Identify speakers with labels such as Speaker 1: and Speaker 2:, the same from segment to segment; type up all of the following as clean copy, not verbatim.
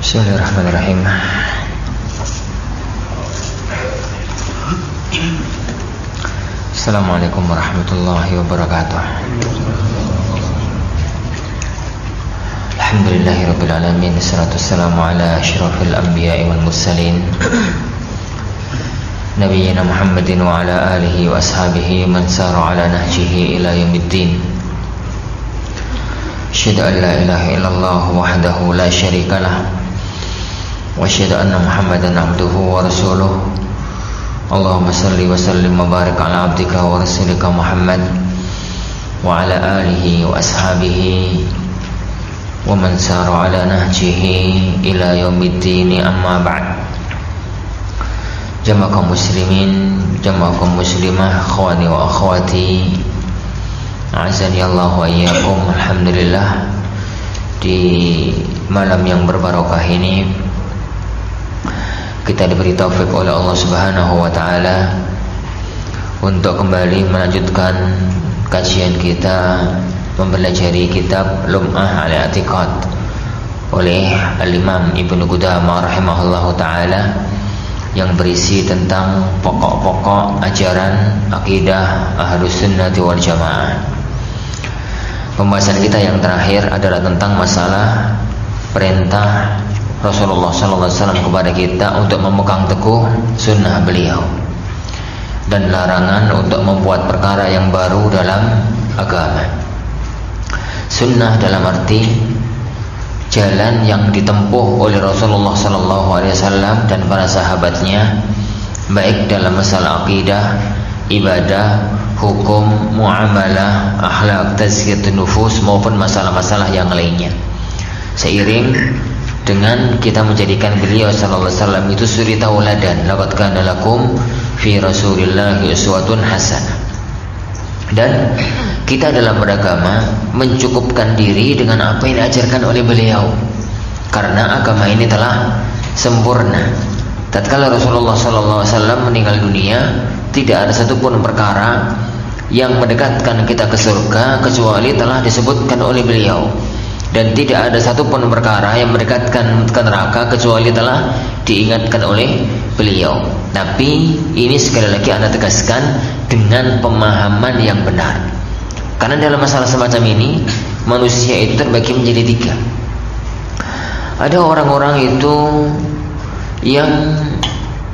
Speaker 1: Bismillahirrahmanirrahim. Assalamualaikum warahmatullahi wabarakatuh. Alhamdulillahirabbil alamin, wassalatu wassalamu ala asyrafil anbiya'i wal mursalin nabiyyina Muhammadin wa ala alihi wa ashabihi man sara ala nahjihi ila yaumiddin. Asyhadu an la ilaha illallah wahdahu la syarikalah wa asyhadu anna Muhammadan abduhu wa rasuluh. Allahumma salli wa sallim wa barik ala abdika wa rasulika Muhammad wa ala alihi wa ashabihi wa man sara ala nahjihi ila yaumiddin, amma ba'd. Jamaah kaum muslimin, jamaah kaum muslimah, akhwani wa akhwati, azani Allah wa iyyakum. Alhamdulillah, di malam yang berbarokah ini kita diberi taufik oleh Allah Subhanahu wa taala untuk kembali melanjutkan kajian kita mempelajari kitab Lum'ah al-I'tiqad oleh Al-Imam Ibnu Qudamah rahimahullahu taala, yang berisi tentang pokok-pokok ajaran akidah Ahlus Sunnati wal Jamaah. Pembahasan kita yang terakhir adalah tentang masalah perintah Rasulullah SAW kepada kita untuk memegang teguh sunnah beliau dan larangan untuk membuat perkara yang baru dalam agama. Sunnah dalam arti jalan yang ditempuh oleh Rasulullah SAW dan para sahabatnya, baik dalam masalah akidah, ibadah, hukum, muamalah, akhlak, tazkiyatun nufus maupun masalah-masalah yang lainnya. Seiring dengan kita menjadikan beliau sallallahu alaihi wasallam itu suri tauladan, laqad kana lakum fi rasulillahi uswatun hasanah. Dan kita dalam beragama mencukupkan diri dengan apa yang diajarkan oleh beliau, karena agama ini telah sempurna. Tatkala Rasulullah sallallahu alaihi wasallam meninggal dunia, tidak ada satupun perkara yang mendekatkan kita ke surga kecuali telah disebutkan oleh beliau, dan tidak ada satupun perkara yang mendekatkan ke neraka kecuali telah diingatkan oleh beliau. Tapi ini sekali lagi Anda tegaskan dengan pemahaman yang benar, karena dalam masalah semacam ini manusia itu terbagi menjadi tiga. Ada orang-orang itu yang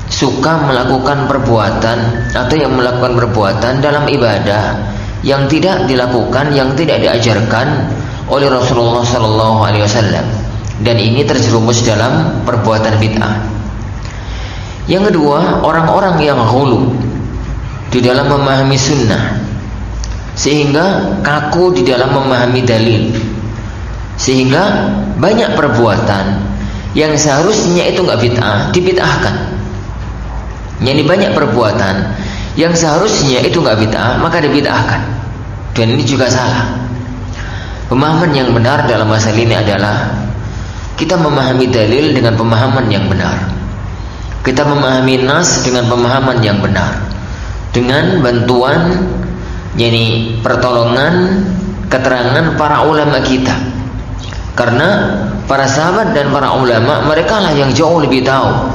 Speaker 1: suka melakukan perbuatan atau yang melakukan perbuatan dalam ibadah yang tidak dilakukan, yang tidak diajarkan oleh Rasulullah SAW, dan ini terjerumus dalam perbuatan bid'ah. Yang kedua, orang-orang yang ghulu di dalam memahami sunnah sehingga kaku di dalam memahami dalil, sehingga banyak perbuatan yang seharusnya itu nggak bid'ah dibid'ahkan. Jadi banyak perbuatan yang seharusnya itu nggak bid'ah maka dibid'ahkan, dan ini juga salah. Pemahaman yang benar dalam masalah ini adalah kita memahami dalil dengan pemahaman yang benar. Kita memahami nas dengan pemahaman yang benar, dengan bantuan, yakni pertolongan, keterangan para ulama kita. Karena para sahabat dan para ulama, mereka lah yang jauh lebih tahu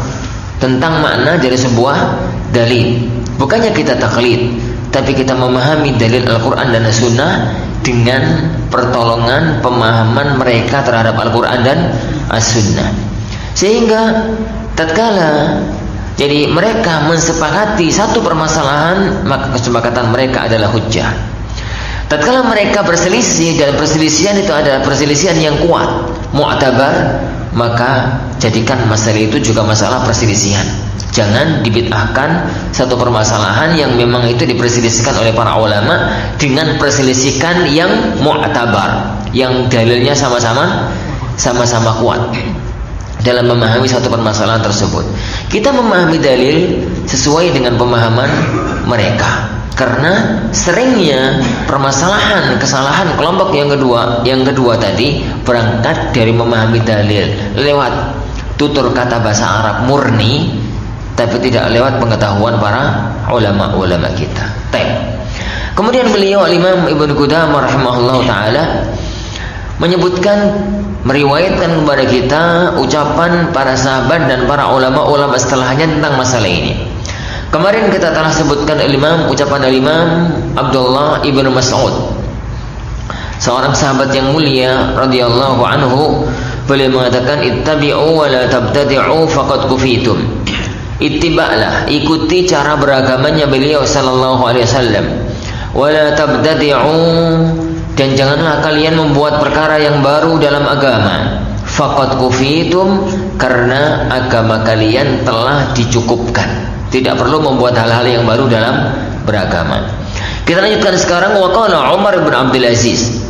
Speaker 1: tentang makna dari sebuah dalil. Bukannya kita taklid, tapi kita memahami dalil Al-Quran dan As-Sunnah dengan pertolongan pemahaman mereka terhadap Al-Quran dan As-Sunnah. Sehingga tatkala jadi mereka mensepakati satu permasalahan, maka kesepakatan mereka adalah hujjah. Tatkala mereka berselisih dan perselisihan itu adalah perselisihan yang kuat, mu'tabar, maka jadikan masalah itu juga masalah perselisihan. Jangan dibid'ahkan satu permasalahan yang memang itu diperselisihkan oleh para ulama dengan perselisihan yang mu'tabar, yang dalilnya sama-sama kuat dalam memahami satu permasalahan tersebut. Kita memahami dalil sesuai dengan pemahaman mereka, karena seringnya permasalahan kesalahan kelompok yang kedua tadi berangkat dari memahami dalil lewat tutur kata bahasa Arab murni, tapi tidak lewat pengetahuan para ulama-ulama kita. Kemudian beliau Imam Ibnu Qudamah rahimahullah taala menyebutkan meriwayatkan kepada kita ucapan para sahabat dan para ulama-ulama setelahnya tentang masalah ini. Kemarin kita telah sebutkan ucapan Imam Abdullah ibnu Mas'ud, seorang sahabat yang mulia radhiyallahu anhu. Beliau mengatakan, ittabi'u wa la tabtadi'u faqad kufitum. Ittiba'lah, ikuti cara beragamanya beliau sallallahu alaihi wasallam. Wa la tabtadi'u, dan janganlah kalian membuat perkara yang baru dalam agama. Faqad kufitum, karena agama kalian telah dicukupkan. Tidak perlu membuat hal-hal yang baru dalam beragama. Kita lanjutkan sekarang. Wa qala Umar bin Abdul Aziz,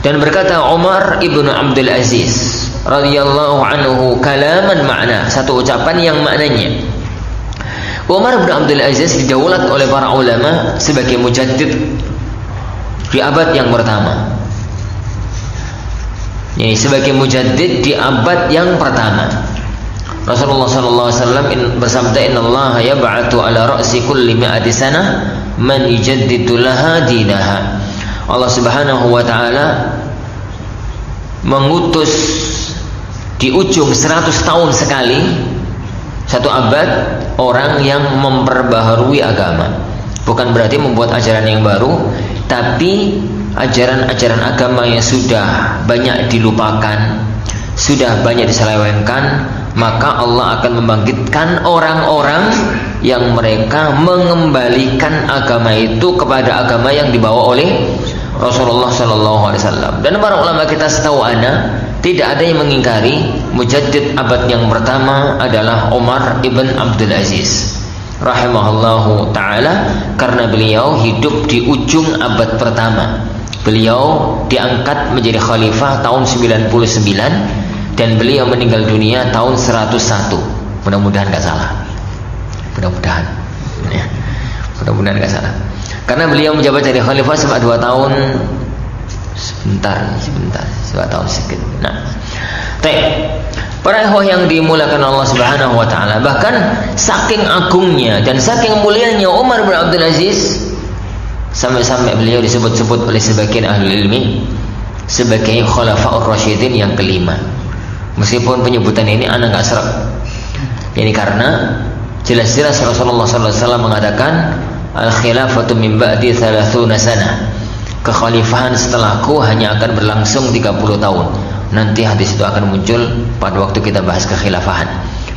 Speaker 1: dan berkata Umar ibnu Abdul Aziz radhiyallahu anhu kalaman makna, satu ucapan yang maknanya. Umar bin Abdul Aziz didaulat oleh para ulama sebagai mujaddid di abad yang pertama. Jadi sebagai mujaddid di abad yang pertama. Rasulullah sallallahu alaihi wasallam bersabda, innallaha yab'atu ala ra'si kulli mi'ati sanah man yujaddidu laha dinaha. Allah Subhanahu wa taala mengutus di ujung 100 tahun sekali, satu abad, orang yang memperbaharui agama. Bukan berarti membuat ajaran yang baru, tapi ajaran-ajaran agama yang sudah banyak dilupakan, sudah banyak diselewengkan, maka Allah akan membangkitkan orang-orang yang mereka mengembalikan agama itu kepada agama yang dibawa oleh Rasulullah sallallahu alaihi wasallam. Dan para ulama kita setahu ana tidak ada yang mengingkari mujaddid abad yang pertama adalah Umar ibn Abdul Aziz rahimahullahu taala, karena beliau hidup di ujung abad pertama. Beliau diangkat menjadi khalifah tahun 99 dan beliau meninggal dunia tahun 101. Mudah-mudahan gak salah. Mudah-mudahan ya. Mudah-mudahan gak salah. Karena beliau menjabat jadi khalifah selama 2 tahun sebentar 2 tahun sedikit. Nah, para ikhwah yang dimulakan Allah Subhanahu wa taala, bahkan saking agungnya dan saking mulianya Umar bin Abdul Aziz, sampai-sampai beliau disebut-sebut oleh sebagian ahli ilmi sebagai Khulafaur Rasyidin yang kelima. Meskipun penyebutan ini anak gak serap. Ini karena jelas-jelas Rasulullah SAW mengatakan, al-khilafatu min ba'di 30 sanah. Kekhalifahan setelahku hanya akan berlangsung 30 tahun. Nanti hadis itu akan muncul pada waktu kita bahas kekhilafahan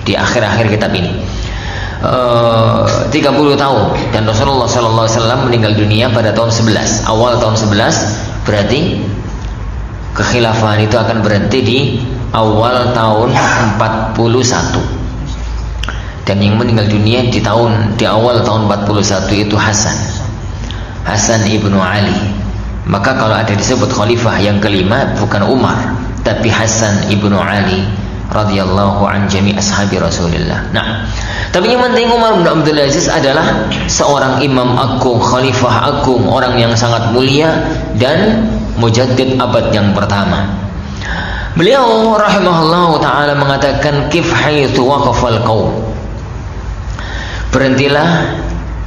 Speaker 1: di akhir-akhir kitab ini. 30 tahun, dan Rasulullah SAW meninggal dunia pada tahun 11, awal tahun 11, berarti kekhilafahan itu akan berhenti di awal tahun 41. Dan yang meninggal dunia di awal tahun 41 itu Hasan ibnu Ali. Maka kalau ada disebut khalifah yang kelima bukan Umar, tapi Hasan ibnu Ali radhiyallahu an jami' ashabi Rasulillah. Nah, tapi yang penting Umar bin Abdul Aziz adalah seorang imam agung, khalifah agung, orang yang sangat mulia dan mujaddid abad yang pertama. Beliau rahimahullahu taala mengatakan, kif haitsu waqafal qaum. Berhentilah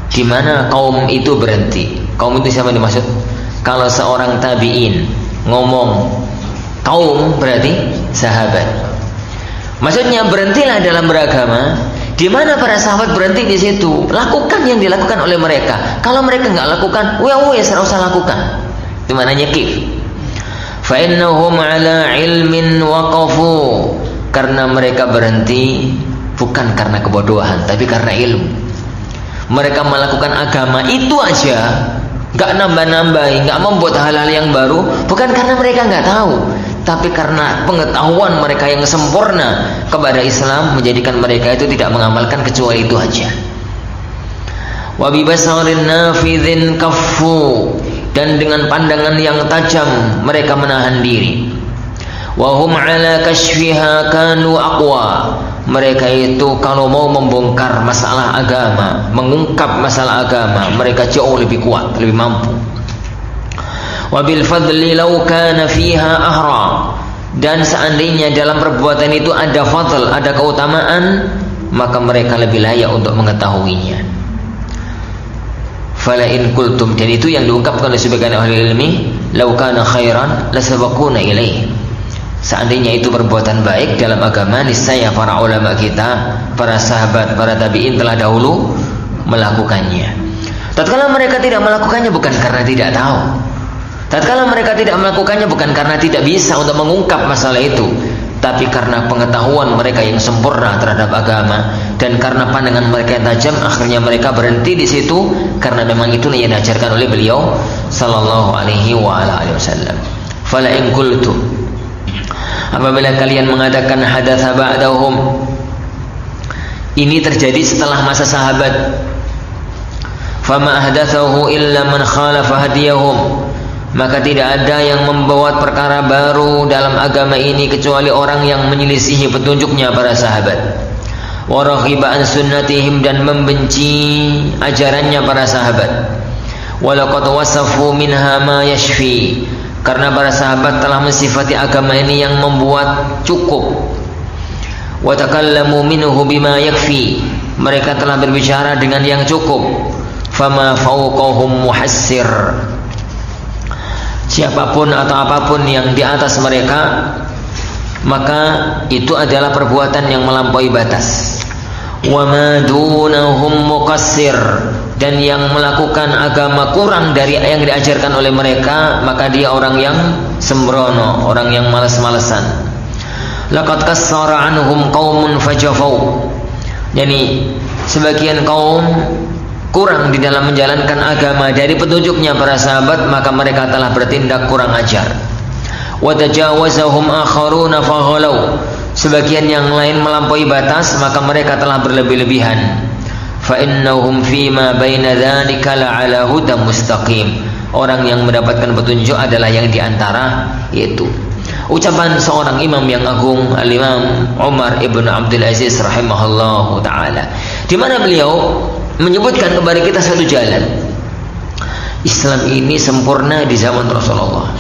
Speaker 1: di mana kaum itu berhenti. Kaum itu siapa dimaksud? Kalau seorang tabi'in ngomong kaum berarti sahabat. Maksudnya berhentilah dalam beragama di mana para sahabat berhenti di situ. Lakukan yang dilakukan oleh mereka. Kalau mereka nggak lakukan, wes tidak usah lakukan. Itu maknanya kif. Fa innahum ala ilmin waqafu. Karena mereka berhenti bukan karena kebodohan, tapi karena ilmu. Mereka melakukan agama itu aja, nggak nambah-nambahin, nggak membuat hal-hal yang baru, bukan karena mereka nggak tahu, tapi karena pengetahuan mereka yang sempurna kepada Islam menjadikan mereka itu tidak mengamalkan kecuali itu aja. Wa bi basarin nafidhin kaffu, dan dengan pandangan yang tajam mereka menahan diri. Wa hum ala kashfiha kanu aqwa, mereka itu kalau mau membongkar masalah agama, mengungkap masalah agama, mereka jauh lebih kuat, lebih mampu. Wabil fadli law kana fiha ahra, dan seandainya dalam perbuatan itu ada fadl, ada keutamaan, maka mereka lebih layak untuk mengetahuinya. Fala in qultum, dan itu yang diungkapkan oleh sebagian ahli ilmi, law kana khairan lasabaquna ilaih. Seandainya itu perbuatan baik dalam agama, niscaya para ulama kita, para sahabat, para tabi'in telah dahulu melakukannya. Tatkala mereka tidak melakukannya bukan karena tidak tahu. Tatkala mereka tidak melakukannya bukan karena tidak bisa untuk mengungkap masalah itu, tapi karena pengetahuan mereka yang sempurna terhadap agama dan karena pandangan mereka yang tajam, akhirnya mereka berhenti di situ karena memang itulah yang diajarkan oleh beliau sallallahu alaihi wasallam. Fala in qultu, apabila kalian mengatakan hadatsa ba'dahum, ini terjadi setelah masa sahabat, fama ahdatsahu illa man khalafa hadiyahum, maka tidak ada yang membawa perkara baru dalam agama ini kecuali orang yang menyelisihi petunjuknya para sahabat. Wa raghiba an sunnatihim, dan membenci ajarannya para sahabat. Wa laqad wasafu minha ma yashfi, karena para sahabat telah mensifati agama ini yang membuat cukup. Wa takallamu minhu bima yakfi, mereka telah berbicara dengan yang cukup. Fama fawqahum muhassir, siapapun atau apapun yang di atas mereka, maka itu adalah perbuatan yang melampaui batas. Wa ma dunahum muqassir, dan yang melakukan agama kurang dari yang diajarkan oleh mereka, maka dia orang yang sembrono, orang yang malas-malesan. Laqad kassara anhum qaumun fajafau, yani sebagian kaum kurang di dalam menjalankan agama dari petunjuknya para sahabat, maka mereka telah bertindak kurang ajar. Wa tajawazahum akharuna faghalau, sebagian yang lain melampaui batas, maka mereka telah berlebih-lebihan. Fa innahum fima baina dzalika la'ala hudan mustaqim, orang yang mendapatkan petunjuk adalah yang di antara itu. Ucapan seorang imam yang agung, Al-Imam Umar ibn Abdul Aziz rahimahullahu ta'ala, di mana beliau menyebutkan kepada kita satu jalan. Islam ini sempurna di zaman Rasulullah.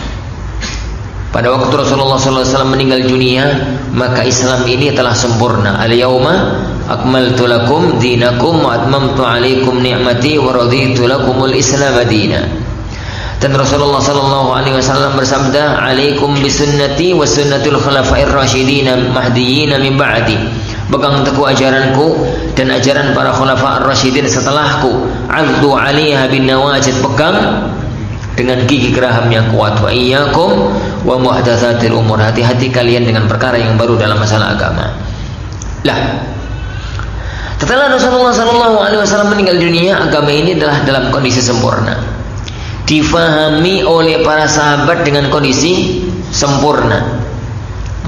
Speaker 1: Pada waktu Rasulullah SAW meninggal dunia, maka Islam ini telah sempurna. Al-yawma akmaltu lakum dinakum wa atmamtu alaikum ni'mati wa raditu lakumul Islam madina. Dan Rasulullah SAW bersabda, alaikum bisunnati wa sunnatul khulafair rasyidin mahdiyyin min ba'di, pegang teguh ajaranku dan ajaran para khulafa ar-rasyidin setelahku. Addu 'alaiha bin nawajid, pegang dengan gigi geraham yang kuat. Wa iyyakum wa muhdatsatil umur, hati-hati kalian dengan perkara yang baru dalam masalah agama. Lah, setelah Rasulullah SAW meninggal dunia, agama ini adalah dalam kondisi sempurna, difahami oleh para sahabat dengan kondisi sempurna,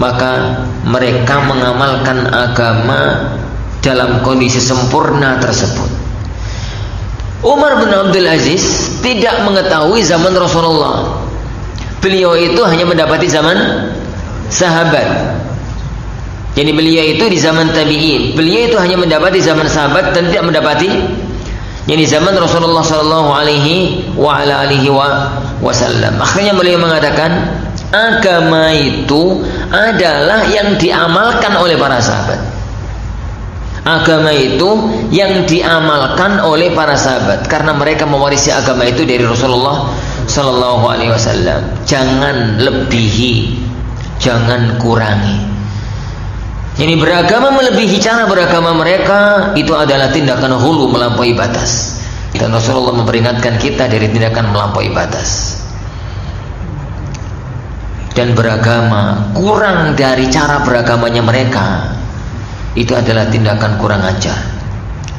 Speaker 1: maka mereka mengamalkan agama dalam kondisi sempurna tersebut. Umar bin Abdul Aziz tidak mengetahui zaman Rasulullah. Beliau itu hanya mendapati zaman sahabat. Jadi beliau itu di zaman tabi'in. Beliau itu hanya mendapati zaman sahabat dan tidak mendapati zaman Rasulullah sallallahu alaihi wasallam. Akhirnya beliau mengatakan, agama itu adalah yang diamalkan oleh para sahabat. Agama itu yang diamalkan oleh para sahabat, karena mereka mewarisi agama itu dari Rasulullah sallallahu alaihi wasallam. Jangan lebihi, jangan kurangi. Jadi beragama melebihi cara beragama mereka itu adalah tindakan hulu, melampaui batas. Dan Rasulullah memperingatkan kita dari tindakan melampaui batas. Dan beragama kurang dari cara beragamanya mereka, itu adalah tindakan kurang ajar,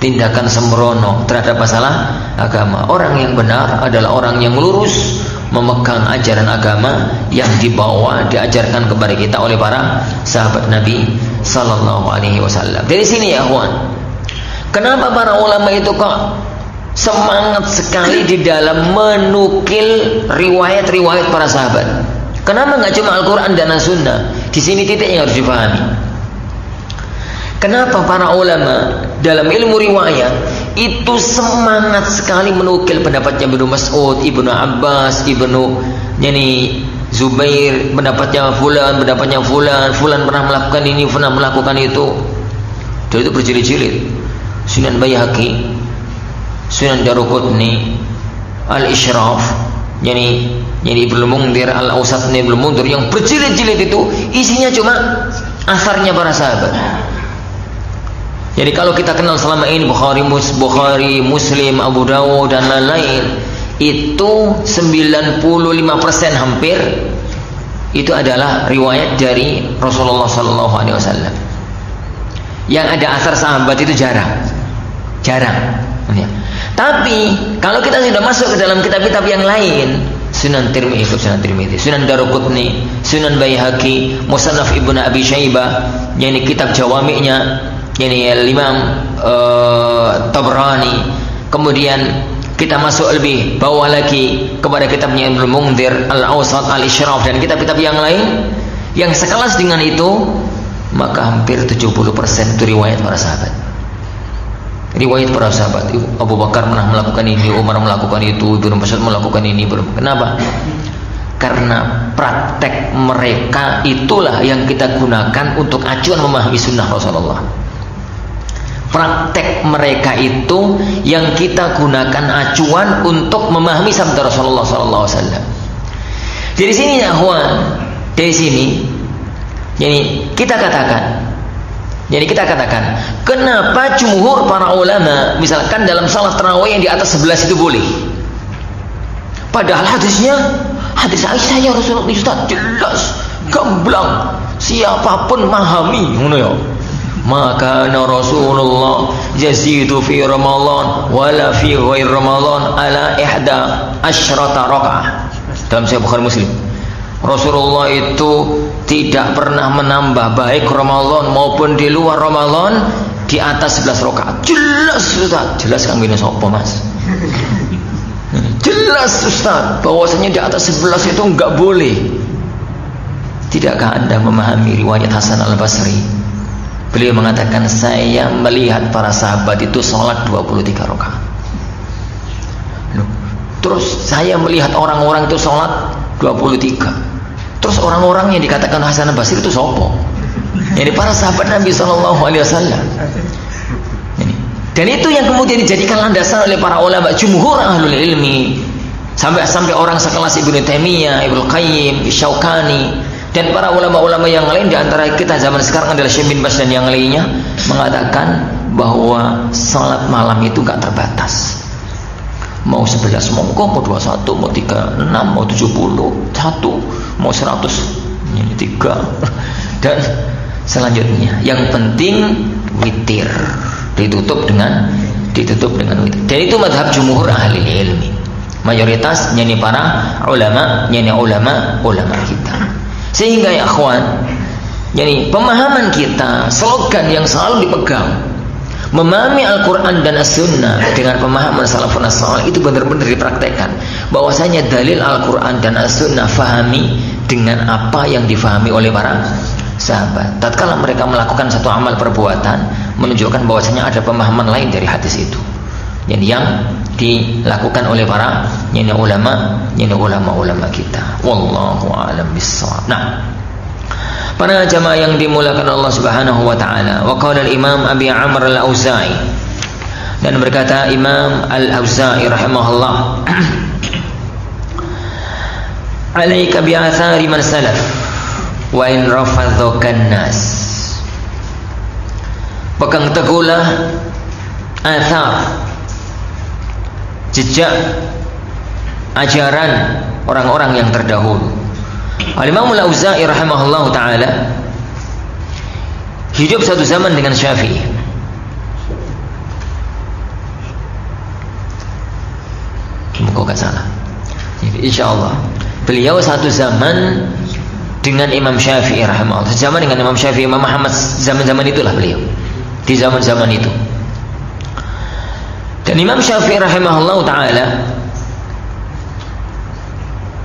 Speaker 1: tindakan sembrono terhadap masalah agama. Orang yang benar adalah orang yang lurus memegang ajaran agama yang dibawa, diajarkan kepada kita oleh para sahabat Nabi sallallahu alaihi wasallam. Dari sini ya kawan, kenapa para ulama itu kok semangat sekali di dalam menukil riwayat-riwayat para sahabat? Kenapa nggak cuma Al-Quran dan As-Sunnah? Di sini titik yang harus dipahami. Kenapa para ulama dalam ilmu riwayat itu semangat sekali menukil pendapatnya Ibnu Mas'ud, Ibnu Abbas, Ibnu Zubair, pendapatnya fulan, fulan pernah melakukan ini, pernah melakukan itu. Dan itu berjilid-jilid. Sunan Baihaqi, Sunan Daruqutni, Al-Ishraf, Yani Ibnu Munzir, Al-Awsat Ibnu Munzir yang berjilid-jilid itu isinya cuma asarnya para sahabat. Jadi kalau kita kenal selama ini Bukhari, Muslim, Abu Dawud dan lain-lain, itu 95% hampir itu adalah riwayat dari Rasulullah SAW. Yang ada asar sahabat itu jarang. Ya. Tapi kalau kita sudah masuk ke dalam kitab-kitab yang lain, Sunan Tirmidzi, Sunan Daruqutni, Sunan Baihaqi, Musannaf Ibnu Abi Syaibah, yakni kitab jawami'nya, yakni Imam Tabrani. Kemudian kita masuk lebih bawah lagi kepada kitabnya Ibnu Munzir, Al-Awsat, Al-Isyraf dan kitab-kitab yang lain yang sekelas dengan itu, maka hampir 70% itu riwayat para sahabat. Riwayat para sahabat, Abu Bakar pernah melakukan ini, Umar melakukan itu, Ibnu Mas'ud melakukan ini. Kenapa? Karena praktek mereka itulah yang kita gunakan untuk acuan memahami sunnah Rasulullah. Praktek mereka itu yang kita gunakan acuan untuk memahami sabda Rasulullah SAW. Dari sini ya akhwan, dari sini, kita katakan, kenapa jumhur para ulama misalkan dalam salat tarawih yang di atas 11 itu boleh? Padahal hadis Aisyah ya Rasulullah Ustaz jelas, gamblang, siapapun memahami, ngono ya. Maka Rasulullah yazidu fi Ramadan wala fi ghairi Ramadan ala 11 rakaah. Dalam Sahih Bukhari Muslim, Rasulullah itu tidak pernah menambah baik Ramadan maupun di luar Ramadan di atas 11 rakaat. Jelas Ustaz, jelas kan gini sapa Mas? Jelas Ustaz bahwasanya di atas 11 itu enggak boleh. Tidakkah Anda memahami riwayat Hasan Al-Basri? Beliau mengatakan, saya melihat para sahabat itu sholat 23 rakaat. Terus saya melihat orang-orang itu sholat 23. Terus orang-orang yang dikatakan Hasan Al-Basri itu sopo? Jadi para sahabat Nabi SAW. Dan itu yang kemudian dijadikan landasan oleh para ulama jumhur ahlul ilmi, sampai orang sekelas Ibnu Taimiyah, Ibnu Qayyim, Syaukani dan para ulama-ulama yang lain di antara kita zaman sekarang adalah Syekh bin Baz dan yang lainnya mengatakan bahwa salat malam itu gak terbatas. Mau 11 monggo, mau 21, mau 36, mau 71, mau 100, ini 3 dan selanjutnya. Yang penting witir ditutup dengan witir. Dan itu madhab jumhur ahli ilmi. Mayoritas nyanyi para ulama kita. Sehingga ya akhwan, pemahaman kita, slogan yang selalu dipegang, memahami Al-Quran dan As-Sunnah dengan pemahaman salafun as-salih itu benar-benar dipraktekkan. Bahwasanya dalil Al-Quran dan As-Sunnah fahami dengan apa yang difahami oleh para sahabat. Tatkala mereka melakukan satu amal perbuatan, menunjukkan bahwasanya ada pemahaman lain dari hadis itu, yang dilakukan oleh para ulama kita. Wallahu a'lam bissawab. Nah, para jamaah yang dimuliakan Allah Subhanahu wa taala, wa qala al-Imam Abi Amr al-Auza'i, dan berkata Imam al-Auza'i rahimahullah, alaika bi athari man salaf wa in rafadhakan nas. Pegang teguhlah athar, jejak ajaran orang-orang yang terdahulu. Al-Imam Al-Auza'i rahimahullah ta'ala hidup satu zaman dengan Syafi'i. Semoga gak salah. InsyaAllah beliau satu zaman dengan Imam Syafi'i rahimahullah. Sejaman dengan Imam Syafi'i, Imam Muhammad, zaman-zaman itulah beliau. Di zaman-zaman itu. Dan Imam Syafi'i rahimahullah ta'ala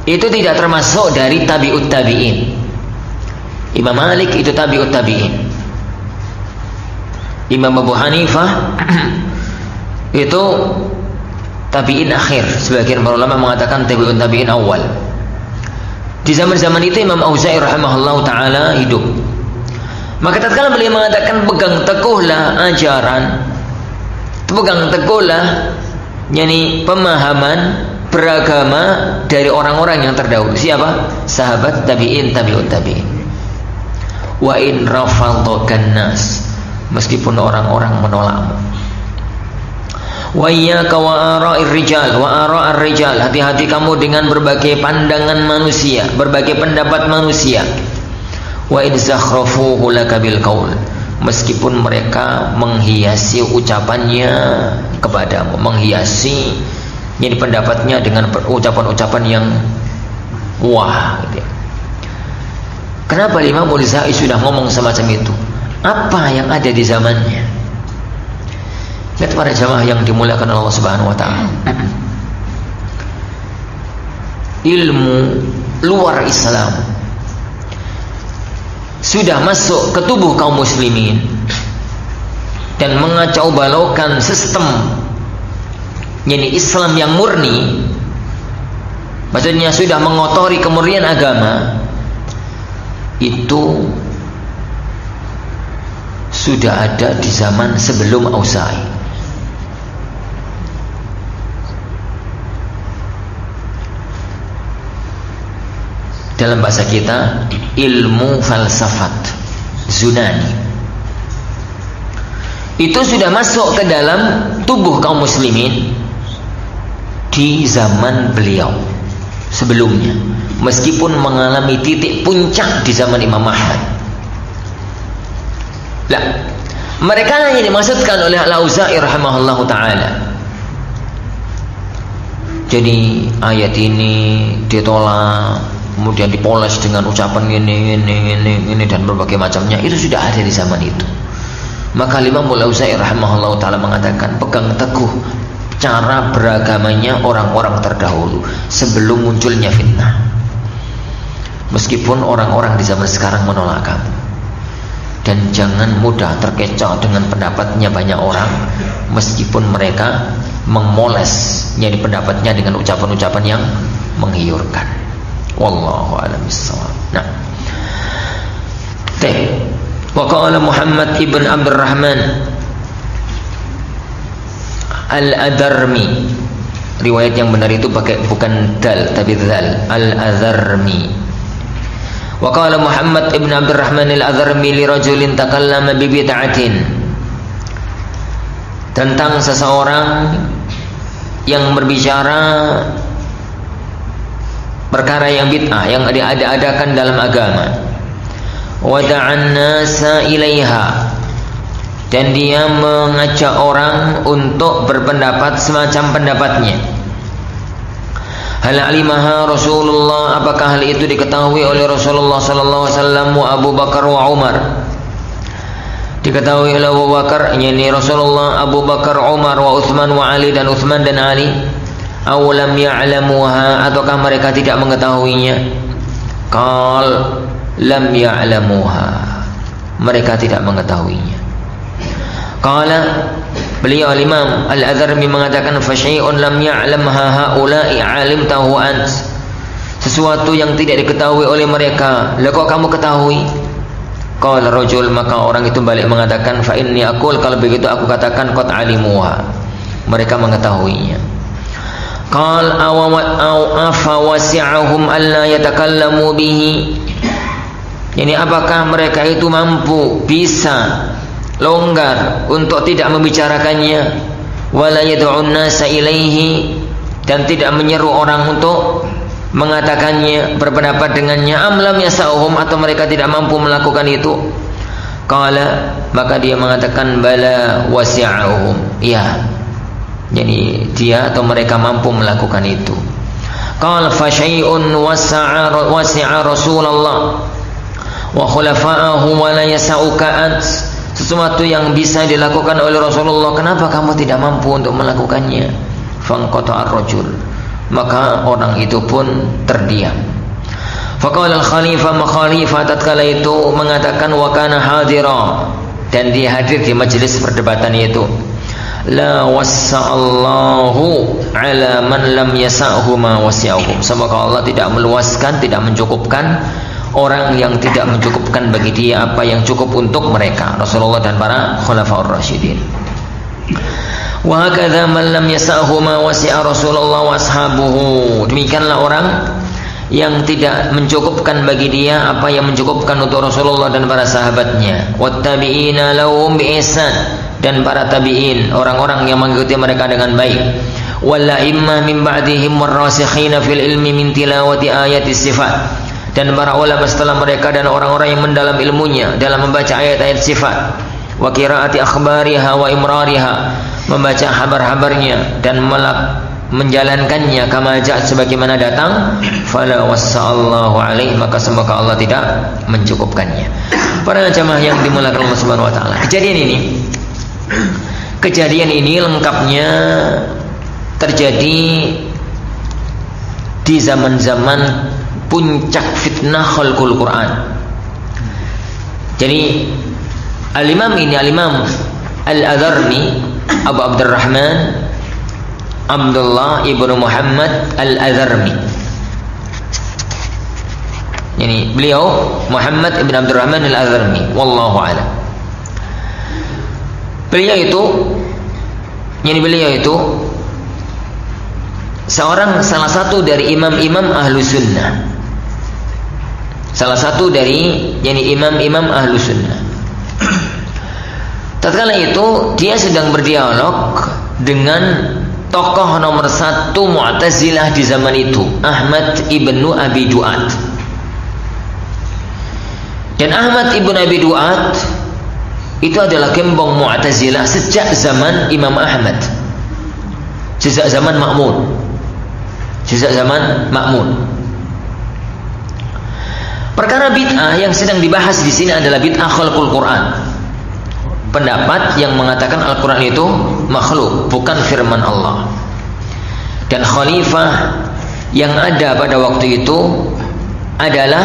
Speaker 1: itu tidak termasuk dari tabi'ut tabi'in. Imam Malik itu tabi'ut tabi'in. Imam Abu Hanifah itu tabi'in akhir. Sebagian para ulama mengatakan tabi'ut tabi'in awal. Di zaman-zaman itu Imam Auza'i rahimahullah ta'ala hidup. Maka tatkala beliau mengatakan pegang teguhlah ajaran, pegang teguhlah pemahaman beragama dari orang-orang yang terdahulu. Siapa? Sahabat, tabi'in, tabi'ut tabi'in. Wa in rafadhakan nas, meskipun orang-orang menolakmu. Wa iyyaka wa ara'ir rijal wa ara'ar rijal, hati-hati kamu dengan berbagai pandangan manusia, berbagai pendapat manusia. Wa in zakhrafuhu laka bil qaul, meskipun mereka menghiasi ucapannya kepadamu, menghiasi jadi pendapatnya dengan ucapan-ucapan yang wah gitu ya. Kenapa Imam Al-Ghazali sudah ngomong semacam itu? Apa yang ada di zamannya? Lihat para jamaah yang dimuliakan Allah Subhanahu wa taala. Ilmu luar Islam sudah masuk ke tubuh kaum muslimin dan mengacau balaukan sistem yakni Islam yang murni, maksudnya sudah mengotori kemurnian agama, itu sudah ada di zaman sebelum Auza'i. Dalam bahasa kita, ilmu falsafat Yunani itu sudah masuk ke dalam tubuh kaum muslimin di zaman beliau sebelumnya, meskipun mengalami titik puncak di zaman Imam Ahmad. Lah, mereka yang dimaksudkan oleh Al-Auza'i rahimahullahu taala. Jadi ayat ini ditolak, kemudian dipoles dengan ucapan ini dan berbagai macamnya, itu sudah ada di zaman itu. Maka Imam Al-Auza'i rahimahullahu taala mengatakan, pegang teguh cara beragamanya orang-orang terdahulu sebelum munculnya fitnah. Meskipun orang-orang di zaman sekarang menolak kamu, dan jangan mudah terkecoh dengan pendapatnya banyak orang, meskipun mereka memoles jadi pendapatnya dengan ucapan-ucapan yang menggiurkan. Wallahu a'lam bishawab. Nah, wa qala Muhammad ibn Abdurrahman Al-Adarmi, riwayat yang benar itu pakai bukan dal tapi dzal, Al-Adarmi. Wa qala Muhammad ibn Abdurrahman Al-Adarmi li rajulin takallama bi bid'atin, tentang seseorang yang berbicara perkara yang bid'ah, yang diada-adakan dalam agama. Wa da'an nasa ilaiha, dan dia mengajak orang untuk berpendapat semacam pendapatnya. Hal alimaha Rasulullah, apakah hal itu diketahui oleh Rasulullah sallallahu alaihi wasallam wa Abu Bakar wa Umar? Diketahui oleh Abu Bakar, yakni Rasulullah, Abu Bakar, Umar, wa Utsman wa Ali, dan Utsman dan Ali. Aw lam ya'lamuha, ataukah mereka tidak mengetahuinya? Qal lam ya'lamuha, mereka tidak mengetahuinya. Qala, beliau Imam Al-Adarmi mengatakan, fa syai'un lam ya'lamha haula'i 'alimtahu ant, sesuatu yang tidak diketahui oleh mereka, lah kok kamu ketahui? Qala rajul, maka orang itu balik mengatakan, fa inni aqul, kalau begitu aku katakan qad 'alimuha, mereka mengetahuinya. Qal aw afa wasi'ahum alla yatakallamu bihi, yani apakah mereka itu mampu, bisa longgar untuk tidak membicarakannya, wala yad'un nasa ilaihi, dan tidak menyeru orang untuk mengatakannya, berpendapat dengannya. Am lam yasauhum, atau mereka tidak mampu melakukan itu. Qala, maka dia mengatakan, bala wasi'ahum, ya, jadi dia atau mereka mampu melakukan itu. Qala fa syai'un wasi'a Rasulullah wa khulafa'ahu wa la yasauka ant, sesuatu yang bisa dilakukan oleh Rasulullah, kenapa kamu tidak mampu untuk melakukannya? Fanqata ar-rajul, maka orang itu pun terdiam. Faqala al-khalifah, makhalifah tatkala itu mengatakan, wa kana hadira, dan dia hadir di majelis perdebatan itu. La wassa'allahu ala man lam yasa'hu ma wasi'ahum, semoga Allah tidak meluaskan, tidak mencukupkan orang yang tidak mencukupkan bagi dia apa yang cukup untuk mereka, Rasulullah dan para khulafaur rasyidin. Wa hakadha man lam yas'ahu ma wasi'a Rasulullah wa ashabuhu. Demikianlah orang yang tidak mencukupkan bagi dia apa yang mencukupkan untuk Rasulullah dan para sahabatnya. Wattabi'ina lahum biihsan, dan para tabi'in, orang-orang yang mengikuti mereka dengan baik. Wal a'immah min ba'dihim warrasikhina fil ilmi min tilawati ayati sifat, dan para ulama setelah mereka dan orang-orang yang mendalam ilmunya dalam membaca ayat-ayat sifat. Wa qiraati akhbariha wa imrariha, membaca kabar-kabarnya dan menjalankannya kama ja'at, sebagaimana datang. Fala wassa'allahu alaihi, maka semoga Allah tidak mencukupkannya. Para jamaah yang dimuliakan Allah Subhanahu wa taala, kejadian ini lengkapnya terjadi di zaman-zaman puncak fitnah khalqul Quran. Jadi Al-Imam Al-Adharmi, Abu Abdurrahman Abdullah ibnu Muhammad Al-Adharmi, yani beliau Muhammad ibn Abdurrahman Al-Adharmi, wallahu a'lam. Beliau itu salah satu dari imam-imam ahlu sunnah, imam-imam ahlu sunnah. Tatkala itu dia sedang berdialog dengan tokoh nomor 1 Mu'tazilah di zaman itu, Ahmad ibnu Abi Du'ad. Dan Ahmad ibnu Abi Du'ad itu adalah gembong Mu'tazilah sejak zaman Imam Ahmad, sejak zaman Ma'mun. Perkara bid'ah yang sedang dibahas di sini adalah bid'ah khalqul Quran. Pendapat yang mengatakan Al-Quran itu makhluk, bukan firman Allah. Dan khalifah yang ada pada waktu itu adalah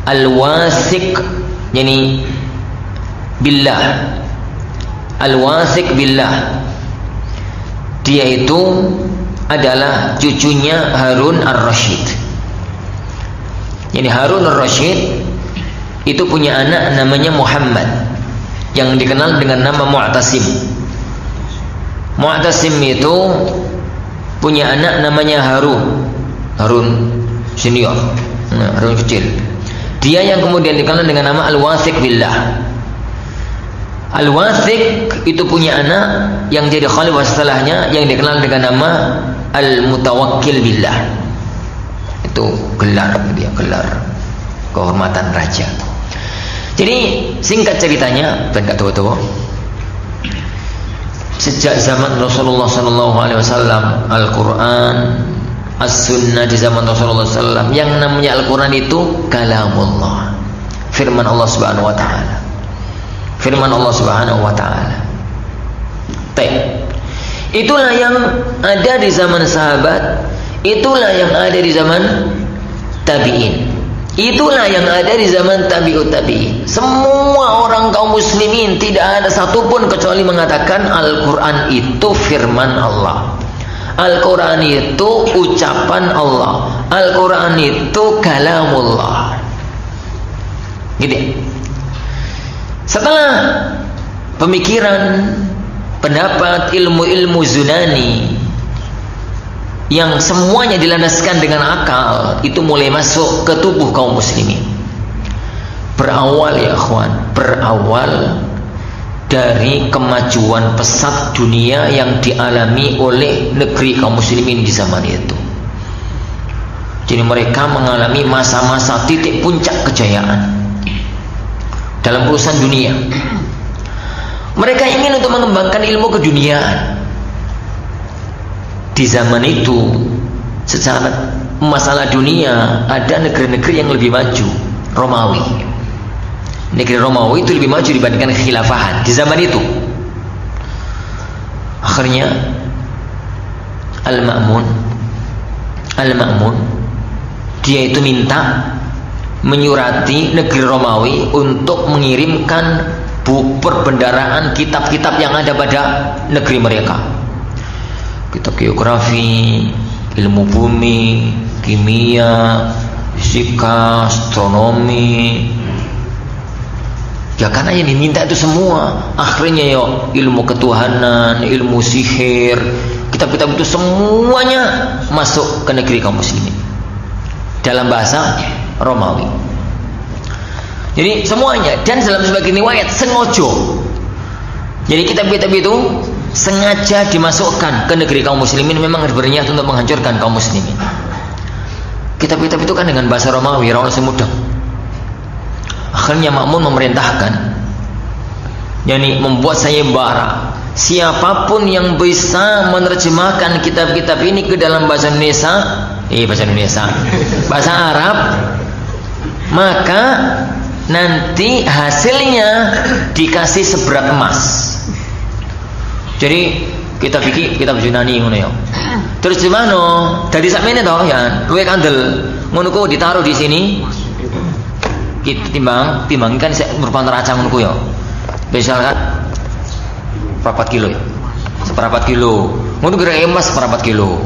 Speaker 1: Al-Wathiq, yani billah. Al-Wathiq billah. Dia itu adalah cucunya Harun ar-Rasyid. Yani Harun ar-Rasyid itu punya anak namanya Muhammad, yang dikenal dengan nama Mu'tasim. Mu'tasim itu punya anak namanya Harun senior, Harun kecil. Dia yang kemudian dikenal dengan nama Al-Wathiq billah. Al-Wathiq itu punya anak yang jadi khalifah setelahnya, yang dikenal dengan nama Al-Mutawakkil billah. Itu gelar kehormatan raja. Jadi singkat ceritanya, dan gak tahu-tahu, sejak zaman Rasulullah SAW, Al-Quran, As-Sunnah di zaman Rasulullah SAW, yang namanya Al-Quran itu kalamullah, firman Allah Subhanahu Wa Taala, firman Allah Subhanahu Wa Taala. Itulah yang ada di zaman sahabat, itulah yang ada di zaman tabi'in, itulah yang ada di zaman tabi'ut tabi'in. Semua orang kaum muslimin tidak ada satupun kecuali mengatakan Al-Quran itu firman Allah, Al-Quran itu ucapan Allah, Al-Quran itu kalamullah. Gitu. Setelah pemikiran, pendapat, ilmu-ilmu Zunani yang semuanya dilandaskan dengan akal, itu mulai masuk ke tubuh kaum muslimin. Berawal ya akhwan, berawal dari kemajuan pesat dunia yang dialami oleh negeri kaum muslimin di zaman itu. Jadi mereka mengalami masa-masa titik puncak kejayaan dalam urusan dunia. Mereka ingin untuk mengembangkan ilmu keduniaan. Di zaman itu, secara masalah dunia, ada negeri-negeri yang lebih maju. Romawi, negeri Romawi itu lebih maju dibandingkan khilafahan di zaman itu. Akhirnya Al-Ma'mun dia itu minta, menyurati negeri Romawi untuk mengirimkan perbendaraan kitab-kitab yang ada pada negeri mereka. Kitab geografi, ilmu bumi, kimia, fisika, astronomi, Ya karena yang diminta itu semua akhirnya ya ilmu ketuhanan, ilmu sihir, kitab-kitab itu semuanya masuk ke negeri kaum muslimin dalam bahasa Romawi. Jadi semuanya, dan dalam sebagian riwayat sengojo. Jadi kitab-kitab itu sengaja dimasukkan ke negeri kaum muslimin, memang berniat untuk menghancurkan kaum muslimin. Kitab-kitab itu kan dengan bahasa Romawi, orang semudah. Akhirnya Ma'mun memerintahkan, yakni membuat sayembara, siapapun yang bisa menerjemahkan kitab-kitab ini ke dalam bahasa Indonesia, bahasa Arab, maka nanti hasilnya dikasih seberat emas. Jadi kita pikir kitab Yunani ngono ya. Terus gimana? Dari sakmene to ya, luwih kandel. Ngono ku ditaruh di sini. Kita timbang kan merupakan neraca ngono ku ya. Misalkan berapa kilo ya? Seperempat kilo. Ngono kira emas seperempat kilo.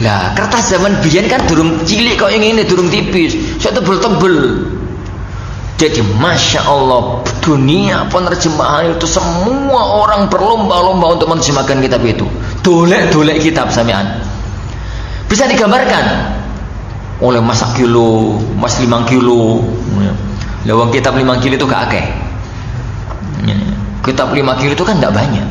Speaker 1: Lah kertas zaman biyen kan durung cilik kok ngene, durung tipis, sak tebel-tebel. Jadi Masya Allah, dunia penerjemahan itu semua orang berlomba-lomba untuk menerjemahkan kitab itu. Dolek-dolek kitab samian. Bisa digambarkan oleh mas kilo, mas 5 kilo. Lawang kitab 5 kilo itu gak akeh. Kitab 5 kilo itu kan gak banyak.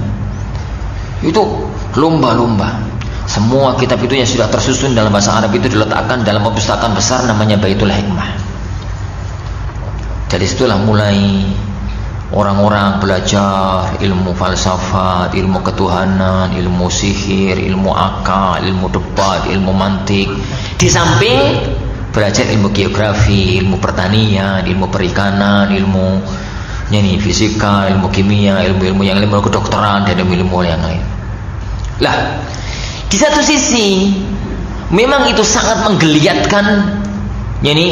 Speaker 1: Itu lomba-lomba. Semua kitab itu yang sudah tersusun dalam bahasa Arab itu diletakkan dalam perpustakaan besar namanya Baitul Hikmah. Dari situlah mulai orang-orang belajar ilmu falsafat, ilmu ketuhanan, ilmu sihir, ilmu akal, ilmu debat, ilmu mantik. Di samping belajar ilmu geografi, ilmu pertanian, ilmu perikanan, ilmu fisika, ilmu kimia, ilmu yang ilmu kedokteran, dan ilmu yang lain. Lah, di satu sisi memang itu sangat menggeliatkan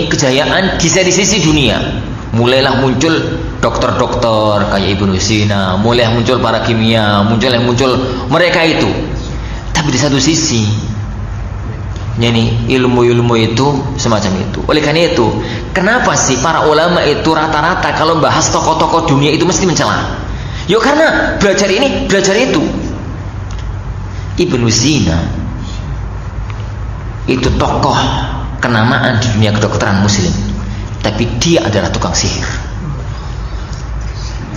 Speaker 1: kejayaan di sisi dunia. Mulailah muncul dokter-dokter kayak Ibnu Sina, mulai muncul para kimia, muncul mereka itu. Tapi di satu sisi ilmu-ilmu itu semacam itu. Oleh karena itu, kenapa sih para ulama itu rata-rata kalau bahas tokoh-tokoh dunia itu mesti mencela? Yo karena belajar ini, belajar itu. Ibnu Sina itu tokoh kenamaan di dunia kedokteran muslim, tapi dia adalah tukang sihir,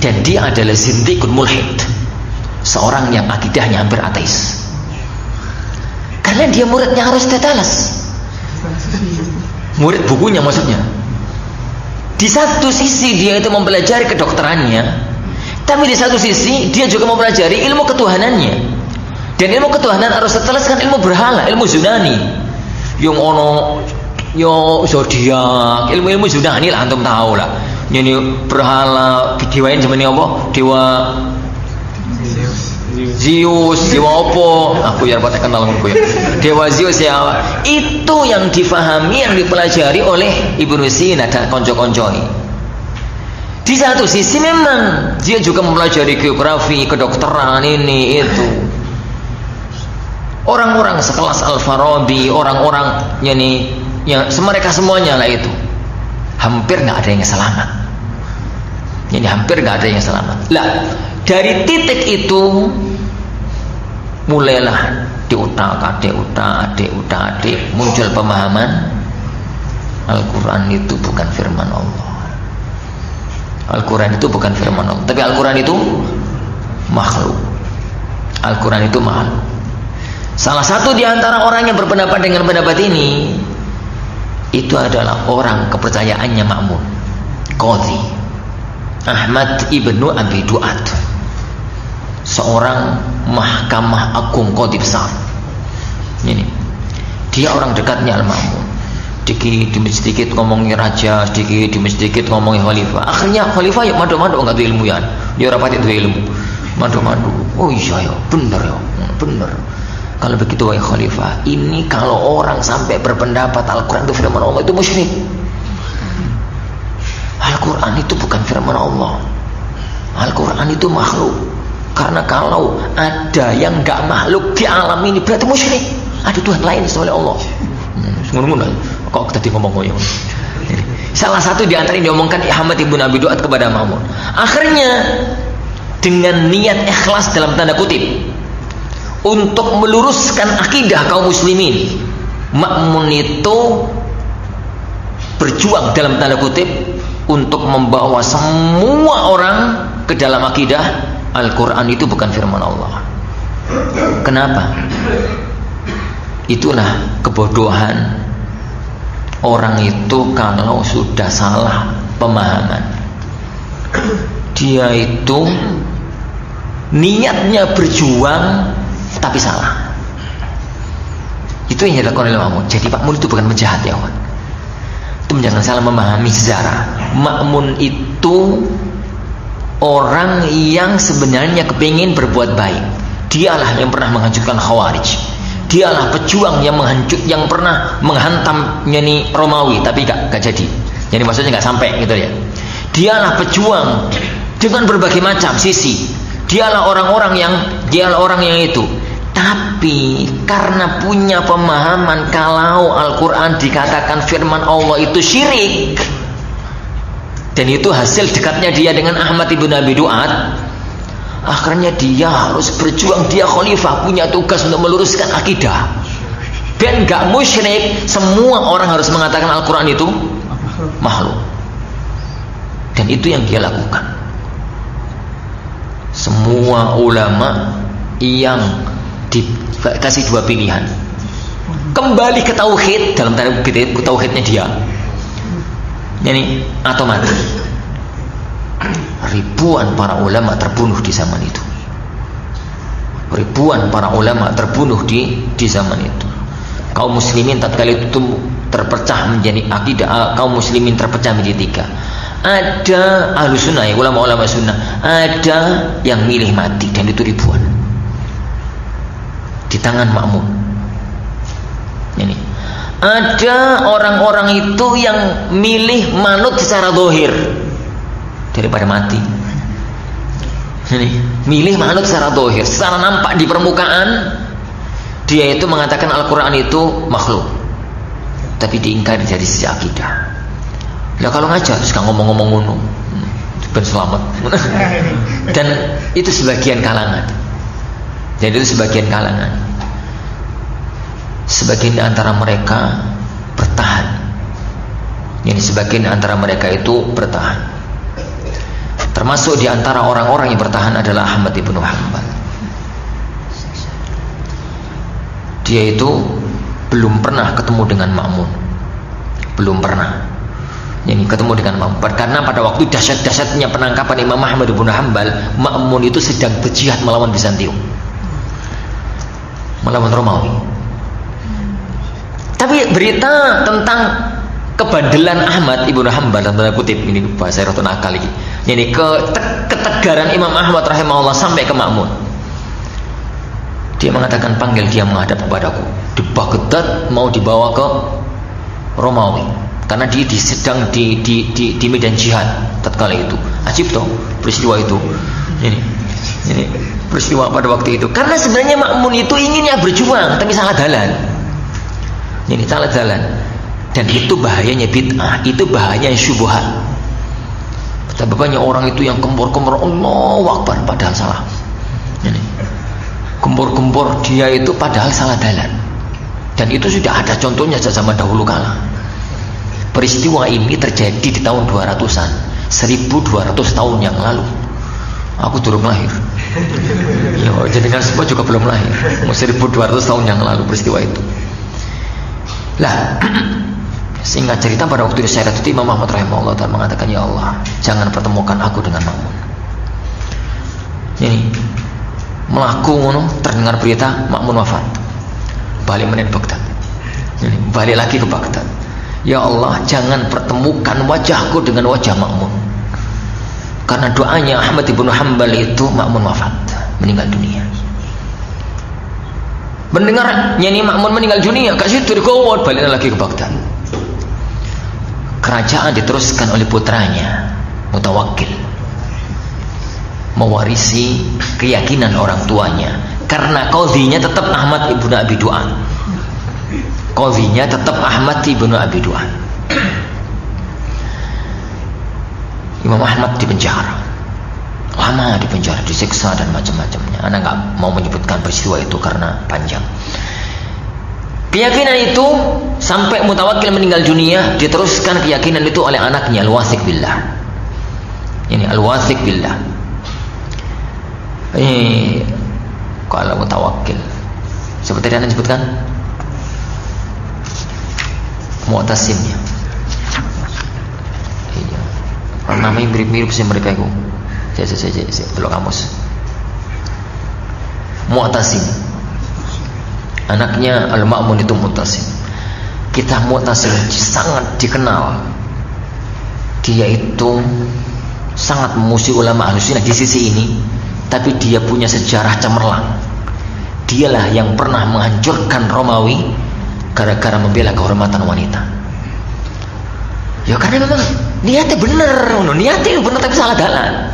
Speaker 1: dan dia adalah zindiqun mulhid, seorang yang akidahnya hampir ateis, karena dia muridnya Aristoteles, murid bukunya maksudnya. Di satu sisi dia itu mempelajari kedokterannya, tapi di satu sisi dia juga mempelajari ilmu ketuhanannya. Dan ilmu ketuhanan Aristoteles kan ilmu berhala, ilmu Yunani. Yang ono yo zodiak, ilmu-ilmu Yunani lah antum tahu lah. Ini berhala dewain zaman apa? Dewa Zeus, dewa opo? Aku ya dapat kenal aku ya. Dewa Zeus ya. Itu yang difahami, yang dipelajari oleh Ibnu Sina dan konco-koncoi. Di satu sisi memang dia juga mempelajari geografi, kedokteran, ini itu. Orang-orang sekelas Al-Farabi, orang-orang yang mereka semuanya lah itu hampir nggak ada yang selamat. Jadi hampir nggak ada yang selamat. Lah dari titik itu mulailah diutak-atik muncul pemahaman Al-Quran itu bukan firman Allah. Al-Quran itu bukan firman Allah, tapi Al-Quran itu makhluk. Al-Quran itu makhluk. Salah satu di antara orang yang berpendapat dengan pendapat ini itu adalah orang kepercayaannya Ma'mun, Qadhi Ahmad ibnu Abi Duat, seorang mahkamah agung qadhi besar. Ini dia orang dekatnya Al-Ma'mun. Sedikit ngomongin raja, sedikit ngomongin khalifah. Akhirnya khalifah yuk madu-madu enggak tuh ilmu ya. Dia rapat itu ilmu. Madu-madu. Oh iya ya, bener ya. Bener. Kalau begitu wahai khalifah, ini kalau orang sampai berpendapat Al-Quran itu firman Allah, itu musyrik. Al-Quran itu bukan firman Allah. Al-Quran itu makhluk. Karena kalau ada yang enggak makhluk di alam ini berarti musyrik. Ada Tuhan lain selain Allah. Ngono-ngono. Kok tadi ngomong ngono. Salah satu di antara yang diomongkan Ahmad ibn Abi Duat kepada Ma'mun. Akhirnya dengan niat ikhlas dalam tanda kutip untuk meluruskan akidah kaum muslimin, Ma'mun itu berjuang dalam tanda kutip untuk membawa semua orang ke dalam akidah Al-Quran itu bukan firman Allah. Kenapa? Itulah kebodohan orang itu kalau sudah salah pemahaman. Dia itu niatnya berjuang tapi salah. Itu yang dilakukan oleh Ma'mun. Jadi Ma'mun itu bukan penjahat ya kawan. Itu jangan salah memahami sejarah. Ma'mun itu orang yang sebenarnya kepingin berbuat baik. Dialah yang pernah menghancurkan Khawarij. Dialah pejuang yang pernah menghantam Romawi, tapi gak jadi. Jadi maksudnya gak sampai gitu ya. Dialah pejuang dengan berbagai macam sisi. Dialah orang yang itu. Tapi karena punya pemahaman kalau Al-Quran dikatakan firman Allah itu syirik, dan itu hasil dekatnya dia dengan Ahmad ibn Abi Duat, akhirnya dia harus berjuang. Dia khalifah, punya tugas untuk meluruskan akidah. Dan gak musyrik, semua orang harus mengatakan Al-Quran itu makhluk. Dan itu yang dia lakukan. Semua ulama yang dikasih dua pilihan, kembali ke tauhid dalam tanda kutip, tauhidnya dia, yani atau mati. Ribuan para ulama terbunuh di zaman itu. Ribuan para ulama terbunuh di zaman itu. Kaum muslimin tatkala itu terpecah menjadi akidah. Kaum muslimin terpecah menjadi tiga. Ada ahlu sunnah, ulama-ulama sunnah. Ada yang milih mati, dan itu ribuan di tangan Ma'mun. Ini ada orang-orang itu yang milih manut secara zahir daripada mati. Ini milih manut secara zahir, secara nampak di permukaan dia itu mengatakan Al-Quran itu makhluk, tapi diingkari dari sisi akidah. Lah kalau ngajar suka ngomong-ngomong ngono, ben selamat. Dan itu sebagian kalangan. Jadi itu sebagian kalangan. Sebagian di antara mereka bertahan. Yang sebagian di antara mereka itu bertahan. Termasuk di antara orang-orang yang bertahan adalah Ahmad ibn Hanbal. Dia itu belum pernah ketemu dengan Ma'mun. Belum pernah. Yang ketemu dengan Ma'mun. Karena pada waktu dahsyat-dahsyatnya penangkapan Imam Ahmad ibn Hanbal, Ma'mun itu sedang berjihad melawan Bizantium, melawan Romawi. Tapi berita tentang kebandelan Ahmad ibn Hanbal, tanda kutip ini bahasa Rotun Akal ini, jadi ketegaran Imam Ahmad rahimahullah sampai ke Ma'mun. Dia mengatakan panggil dia menghadap kepadaku di Baghdad, mau dibawa ke Romawi karena dia sedang di medan jihad tatkala itu. Ajib toh peristiwa itu. Ini peristiwa pada waktu itu. Karena sebenarnya Ma'mun itu inginnya berjuang tapi salah jalan. Ini salah jalan. Dan itu bahayanya bid'ah, itu bahayanya syubhat. Betapa banyak orang itu yang gembor-gembor Allahu Akbar padahal salah. Ini gembor-gembor dia itu padahal salah jalan. Dan itu sudah ada contohnya sejak zaman dahulu kala. Peristiwa ini terjadi di tahun 200-an, 1200 tahun yang lalu. Aku turun lahir. Ya, jenengan semua juga belum lahir. 1200 tahun yang lalu peristiwa itu. Lah, singkat cerita pada waktu itu saya itu Imam Ahmad rahimahullah ta'ala mengatakan, ya Allah, jangan pertemukan aku dengan Ma'mun. Ini melaku ngono, terdengar berita Ma'mun wafat. Balik menit Baghdad. Ini balik lagi ke Baghdad. Ya Allah, jangan pertemukan wajahku dengan wajah Ma'mun. Karena doanya Ahmad ibn Hanbal itu Ma'mun wafat, meninggal dunia. Mendengar nyanyi Ma'mun meninggal dunia, kat situ dikawat, balik lagi ke Baghdad. Kerajaan diteruskan oleh putranya Mutawakkil, mewarisi keyakinan orang tuanya. Karena qadhinya tetap Ahmad ibn Abi Duat. Qadhinya tetap Ahmad ibn Abi Duat. Imam Ahmad di penjara, lama di penjara, disiksa dan macam-macamnya. Anda nggak mau menyebutkan peristiwa itu karena panjang. Keyakinan itu sampai Mutawakkil meninggal dunia, diteruskan keyakinan itu oleh anaknya Al-Wathiq billah. Ini Al-Wathiq billah. Ini kalau Mutawakkil seperti yang Anda sebutkan, Mu'tasimnya. Iya. Namanya mirip-mirip sih mereka itu. Saya belok kamus. Mu'tasim. Anaknya Al-Ma'mun itu Mu'tasim. Kita Mu'tasim sangat dikenal. Dia itu sangat memusuhi ulama Ahlussunnah di sisi ini, tapi dia punya sejarah cemerlang. Dialah yang pernah menghancurkan Romawi gara-gara membela kehormatan wanita. Ya karena memang niatnya benar, niatnya benar tapi salah jalan.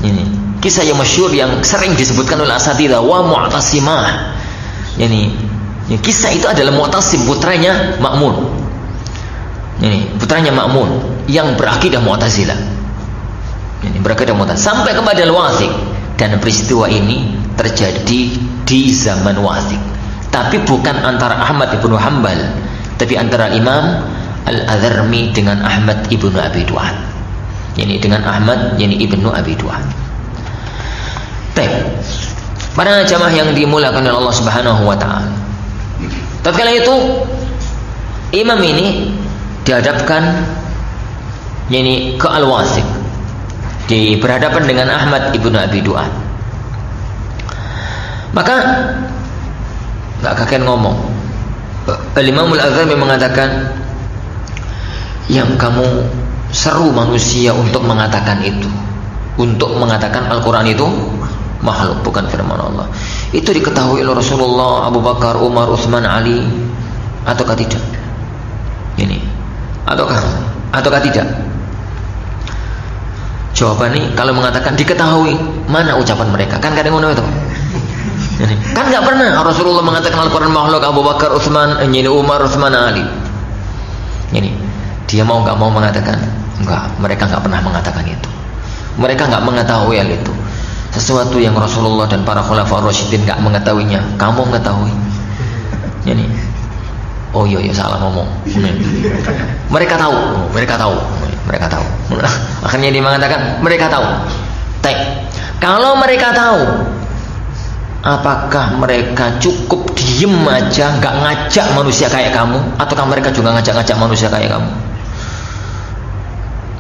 Speaker 1: Ini kisah yang masyhur yang sering disebutkan oleh asatidzah, wa Mu'tasimah. Ini kisah itu adalah Mu'tasim, putranya Ma'mun. Ini putranya Ma'mun yang berakidah Mu'tazilah. Ini berakidah Mu'tazilah sampai kepada Al-Wathiq, dan peristiwa ini terjadi di zaman Wathiq. Tapi bukan antara Ahmad ibnu Hanbal, tapi antara Imam Al-Adharmi dengan Ahmad ibnu Abi Du'ad. Ini dengan Ahmad, ini ibnu Abi Du'ad. Baik. Para jamaah yang dimuliakan oleh Allah Subhanahu wa taala. Tatkala itu imam ini dihadapkan yakni ke Al-Wathiq, berhadapan dengan Ahmad ibnu Abi Du'ad. Maka nggak kakek ngomong. Al-Imam Al-Adharmi mengatakan, yang kamu seru manusia untuk mengatakan itu, untuk mengatakan Al-Quran itu makhluk, bukan firman Allah. Itu diketahui oleh Rasulullah, Abu Bakar, Umar, Utsman, Ali, ataukah tidak? Ini, ataukah tidak? Jawabannya kalau mengatakan diketahui, mana ucapan mereka? Kan kadang ngono itu. Ini, kan nggak pernah Rasulullah mengatakan Al-Quran makhluk, Abu Bakar, Utsman, Umar, Utsman, Ali. Ini, dia mau nggak mau mengatakan enggak, mereka nggak pernah mengatakan itu. Mereka nggak mengetahui hal itu. Sesuatu yang Rasulullah dan para khulafaur rasyidin nggak mengetahuinya, kamu mengetahui. Ini, oh iya salah ngomong. Mereka tahu. Akhirnya dia mengatakan mereka tahu. Kalau mereka tahu, apakah mereka cukup diem aja, nggak ngajak manusia kayak kamu, ataukah mereka juga ngajak manusia kayak kamu?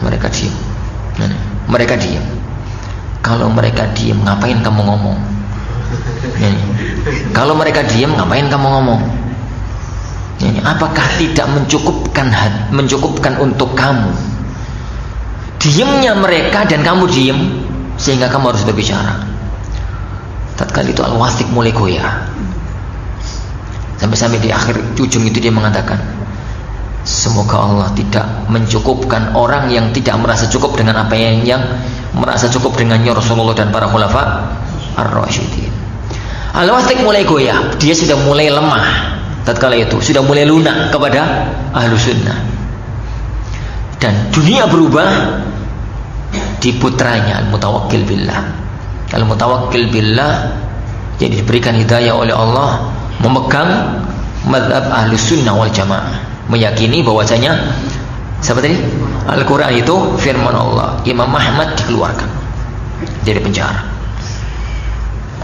Speaker 1: Mereka diem. Mereka diem. Kalau mereka diem, ngapain kamu ngomong? Kalau mereka diem, ngapain kamu ngomong? Apakah tidak mencukupkan untuk kamu diemnya mereka dan kamu diem sehingga kamu harus berbicara? Tatkala itu Al-Wathiq mulai goyah. Sampai di akhir ujung itu dia mengatakan, semoga Allah tidak mencukupkan orang yang tidak merasa cukup dengan apa yang merasa cukup dengannya Rasulullah dan para khulafa ar-rasyidin. Al-Wathiq mulai goyah, dia sudah mulai lemah. Tatkala itu sudah mulai lunak kepada Ahlussunnah. Dan dunia berubah di putranya Al-Mutawakkil billah. Al-Mutawakkil billah jadi diberikan hidayah oleh Allah, memegang mazhab Ahlussunnah wal Jamaah, meyakini bahwasanya seperti ini, Al-Quran itu firman Allah. Imam Ahmad dikeluarkan dari penjara,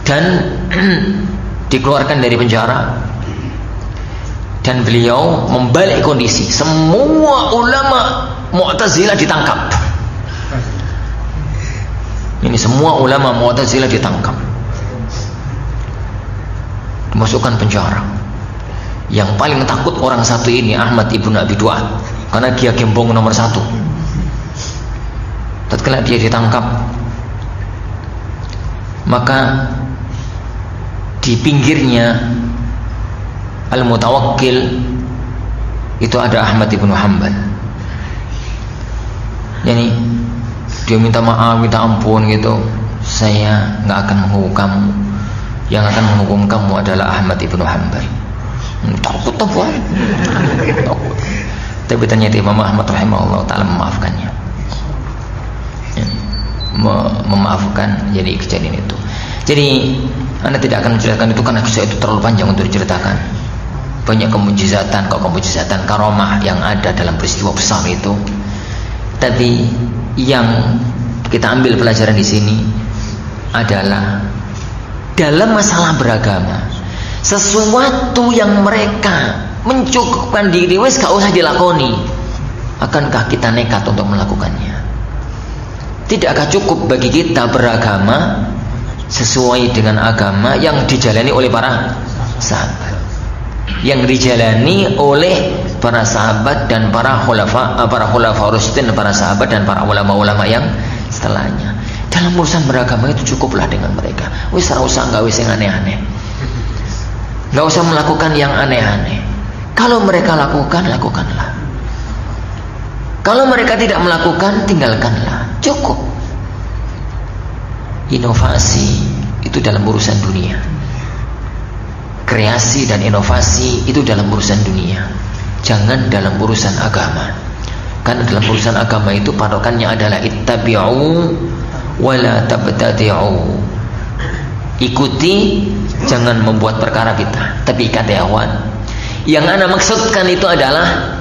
Speaker 1: dan dikeluarkan dari penjara, dan beliau membalik kondisi. Semua ulama Mu'tazilah ditangkap. Ini semua ulama Mu'tazilah ditangkap, dimasukkan penjara. Yang paling takut orang satu ini, Ahmad ibnu Abi Du'ad, karena dia gembong nomor 1. Tatkala dia ditangkap, maka di pinggirnya Al-Mutawakkil itu ada Ahmad ibnu Hanbal. Yani dia minta maaf, minta ampun gitu. Saya nggak akan menghukum kamu. Yang akan menghukum kamu adalah Ahmad ibnu Hanbal. Takut. Tapi ternyata Imam Ahmad rahimahullah ta'ala memaafkannya. memaafkan jadi kejadian itu. Jadi Anda tidak akan menceritakan itu karena kisah itu terlalu panjang untuk diceritakan. Banyak kemujizatan, karomah yang ada dalam peristiwa besar itu. Tapi yang kita ambil pelajaran di sini adalah dalam masalah beragama, sesuatu yang mereka mencukupkan diri wes gak usah dilakoni, akankah kita nekat untuk melakukannya? Tidakkah cukup bagi kita beragama sesuai dengan agama yang dijalani oleh para sahabat, yang dijalani oleh para sahabat dan para khulafa rasyidin, para sahabat dan para ulama-ulama yang setelahnya? Dalam urusan beragama itu cukuplah dengan mereka. Wis ora usah gawe sing aneh-aneh. Enggak usah melakukan yang aneh-aneh. Kalau mereka lakukan, lakukanlah. Kalau mereka tidak melakukan, tinggalkanlah. Cukup. Inovasi itu dalam urusan dunia. Kreasi dan inovasi itu dalam urusan dunia. Jangan dalam urusan agama. Karena dalam urusan agama itu patokannya adalah ittabi'u wala tabtadi'u. Ikuti, jangan membuat perkara bid'ah, tapi ikuti awan. Yang Anda maksudkan itu adalah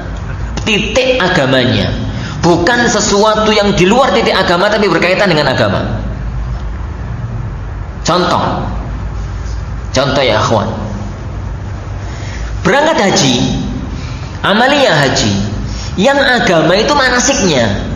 Speaker 1: titik agamanya, bukan sesuatu yang di luar titik agama tapi berkaitan dengan agama. Contoh ya akhwan, berangkat haji, amaliyah haji, yang agama itu manasiknya.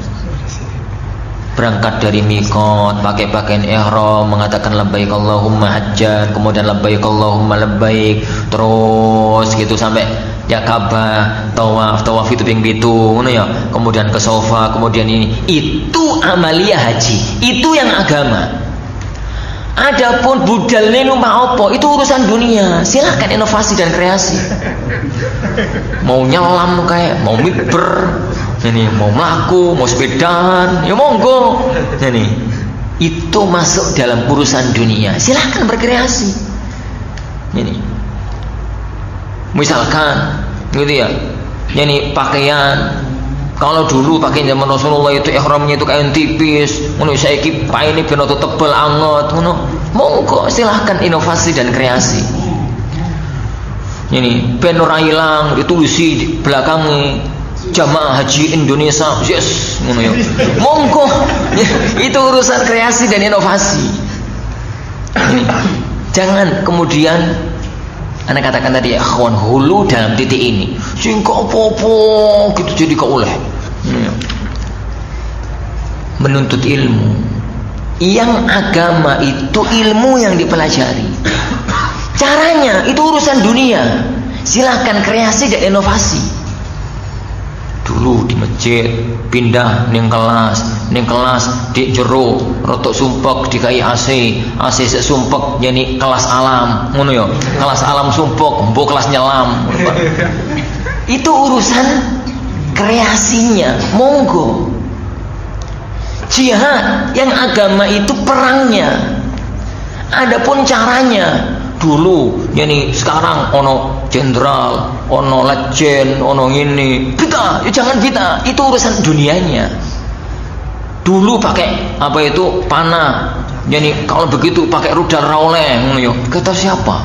Speaker 1: Berangkat dari mikot, pakai pakaian ihram, mengatakan labbaik Allahumma hajjan, kemudian labbaik Allahumma labbaik, terus gitu sampai ya Ka'bah, tawaf itu ping pitu, ngono ya. Kemudian ke sofa, kemudian ini. Itu amaliyah haji, itu yang agama. Adapun budal numpak apa, itu urusan dunia. Silahkan inovasi dan kreasi. Mau nyelam kayak, mau miber, ini mau melaku, mau sepedaan, ya monggo. Ini itu masuk dalam urusan dunia. Silahkan berkreasi. Ini misalkan gitu ya. Ini pakaian. Kalau dulu pakai zaman Rasulullah itu ihramnya itu kain tipis, ngono saiki paine ben tebel anget, ngono. Monggo silahkan inovasi dan kreasi. Ini ben ora ilang ditulisi di belakangnya Jamaah Haji Indonesia, yes, ngono ya. Monggo. Itu urusan kreasi dan inovasi. Ini. Jangan kemudian Anda katakan tadi akhwan hulu dalam titik ini. Sing kok apa-apa gitu jadi kok oleh. Menuntut ilmu. Yang agama itu ilmu yang dipelajari. Caranya itu urusan dunia. Silahkan kreasi dan inovasi. Dulu di masjid pindah ning kelas di jero rotok sumpek dikai AC sik sumpek jadi kelas alam ngono ya, kelas alam sumpek mbok kelas nyelam. Itu urusan kreasinya, monggo. Jihad yang agama itu perangnya, adapun caranya. Dulu, yani sekarang ono jenderal, ono legend, ono ini, bid'ah, ya jangan bid'ah, itu urusan dunianya. Dulu pakai apa itu panah, yani kalau begitu pakai rudal raoleh, ngono yo. Kata siapa?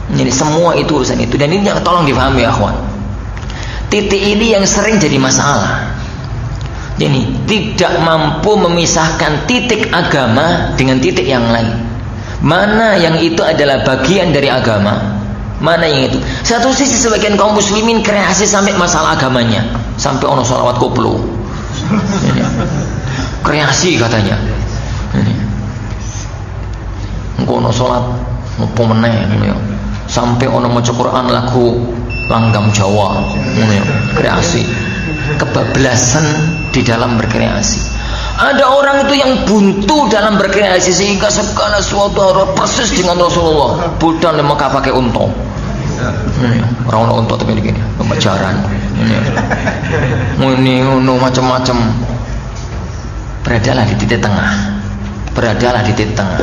Speaker 1: Jadi semua itu urusan itu, dan ini tolong difahami ya akhwan. Titik ini yang sering jadi masalah. Jadi tidak mampu memisahkan titik agama dengan titik yang lain. Mana yang itu adalah bagian dari agama, mana yang itu. Satu sisi sebagian kaum muslimin kreasi sampai masalah agamanya, sampai ono sholawat koplo, kreasi katanya. Engko ono sholat ngopo meneh, sampai ono maca Quran lagu langgam Jawa, kreasi, kebablasan di dalam berkreasi. Ada orang itu yang buntu dalam berkreasi sehingga segala sesuatu harus persis dengan Rasulullah. Budal Mekah pakai unta. Orang unta tapi begini, pembajaran. Ini macam-macam. Beradalah di titik tengah. Beradalah di titik tengah.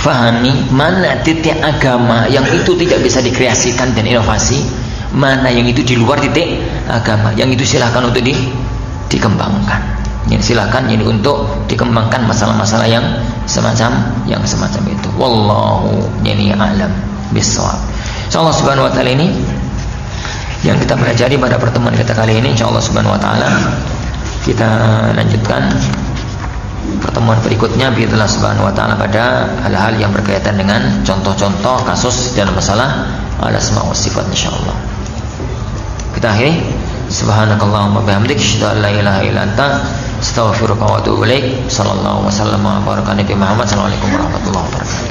Speaker 1: Fahami mana titik agama yang itu tidak bisa dikreasikan dan inovasi, mana yang itu di luar titik agama. Yang itu silahkan untuk dikembangkan. Silakan ini untuk dikembangkan masalah-masalah yang yang semacam itu. Wallahu jami'an a'lam bissawab. Insyaallah subhanahu wa ta'ala ini yang kita pelajari pada pertemuan kita kali ini. Insyaallah subhanahu wa ta'ala kita lanjutkan pertemuan berikutnya biidznillah subhanahu wa ta'ala pada hal-hal yang berkaitan dengan contoh-contoh kasus dalam masalah al-asma wa sifat insyaallah. Kita akhiri. Subhanakallahumma bihamdik asyhadu an la ilaha illa anta astaghfiruka wa atubu ilaik. Sallallahu wasallam wa baraka nabi Muhammad. Assalamualaikum warahmatullahi wabarakatuh.